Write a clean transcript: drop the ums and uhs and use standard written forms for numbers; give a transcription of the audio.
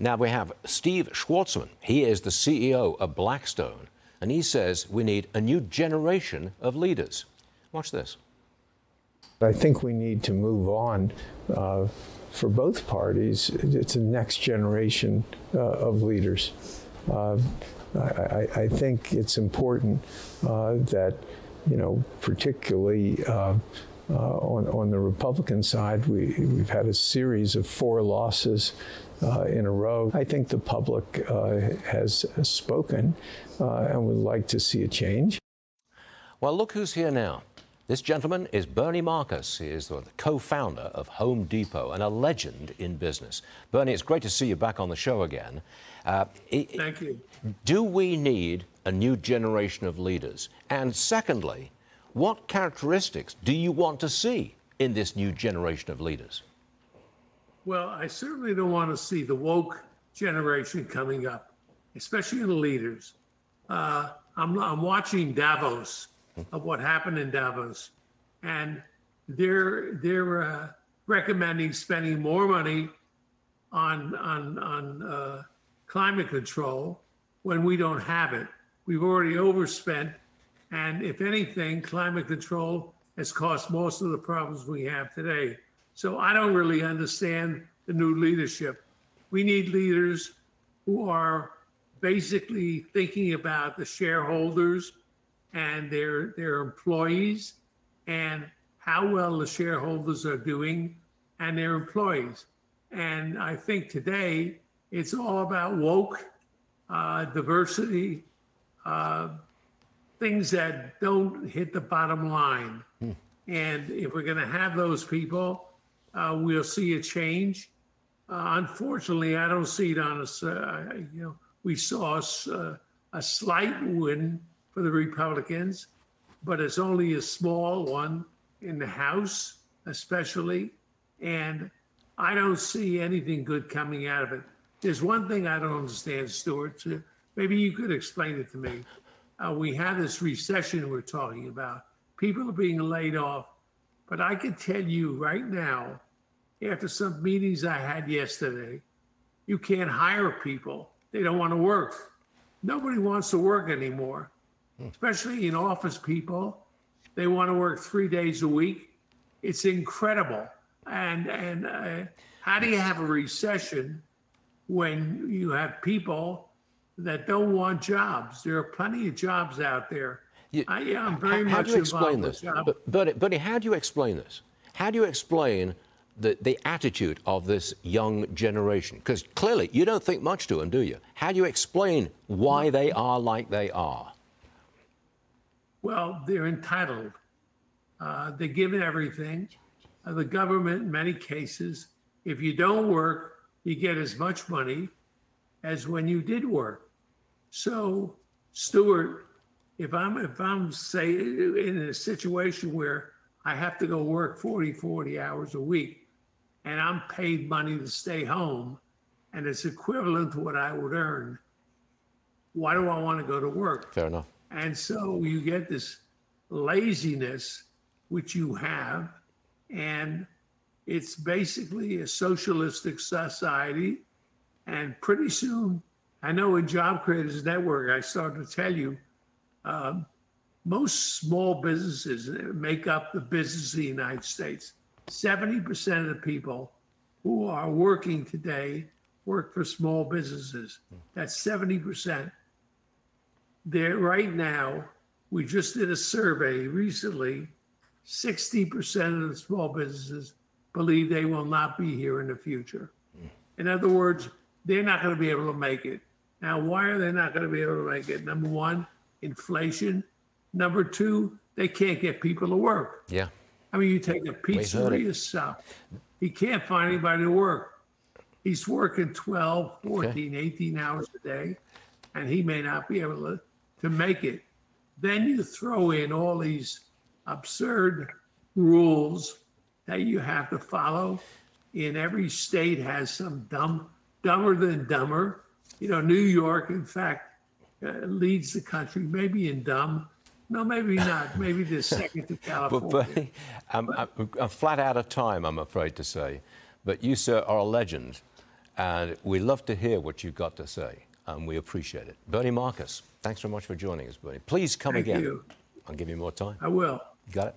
Now we have Steve Schwartzman. He is the CEO of Blackstone, and he says we need a new generation of leaders. Watch this. I think we need to move on for both parties. It's a next generation of leaders. I think it's important that, you know, particularly on the Republican side, we've had a series of 4 losses in a row. I think the public has spoken and would like to see a change. Well, look who's here now. This gentleman is Bernie Marcus. He is the co-founder of Home Depot and a legend in business. Bernie, it's great to see you back on the show again. Thank you. Do we need a new generation of leaders? And secondly, what characteristics do you want to see in this new generation of leaders? Well, I certainly don't want to see the woke generation coming up, especially in the leaders. I'm watching Davos, of what happened in Davos, and they're recommending spending more money on climate control when we don't have it. We've already overspent, and if anything, climate control has caused most of the problems we have today. So I don't really understand the new leadership. We need leaders who are basically thinking about the shareholders and their employees and how well the shareholders are doing and their employees. And I think today it's all about woke, diversity, things that don't hit the bottom line. And if we're going to have those people, we'll see a change. Unfortunately, I don't see it on us. We saw a slight win for the Republicans, but it's only a small one in the House, especially. And I don't see anything good coming out of it. There's one thing I don't understand, Stuart. Maybe you could explain it to me. We have this recession we're talking about. People are being laid off. But I can tell you right now, after some meetings I had yesterday, you can't hire people. They don't want to work. Nobody wants to work anymore, especially in office people. They want to work 3 days a week. It's incredible. And how do you have a recession when you have people that don't want jobs? There are plenty of jobs out there. I'm very much involved with jobs. Bernie, how do you explain this? How do you explain the attitude of this young generation? Because clearly you don't think much to them, do you? How do you explain why they are like they are? Well, they're entitled. They're given everything. The government, in many cases, if you don't work, you get as much money as when you did work. So, Stuart, if I'm say in a situation where I have to go work 40 hours a week and I'm paid money to stay home and it's equivalent to what I would earn, why do I want to go to work? Fair enough. And so you get this laziness, which you have, and it's basically a socialistic society. And pretty soon, I know in Job Creators Network, I started to tell you, most small businesses make up the business of the United States. 70% of the people who are working today work for small businesses. That's 70%. There right now, we just did a survey recently, 60% of the small businesses believe they will not be here in the future. In other words, they're not going to be able to make it. Now, why are they not going to be able to make it? Number one, inflation. Number two, they can't get people to work. Yeah. I mean, you take a pizzeria shop, he can't find anybody to work. He's working 12, 14, 18 hours a day, and he may not be able to make it. Then you throw in all these absurd rules that you have to follow. In every state has some dumber than dumber. You know, New York, in fact, leads the country, maybe in dumb. No, maybe not. Maybe the second to California. But Bernie, I'm flat out of time, I'm afraid to say. But you, sir, are a legend. And we love to hear what you've got to say, and we appreciate it. Bernie Marcus, thanks very much for joining us, Bernie. Please come Thank again. you. I'll give you more time. I will. Got it?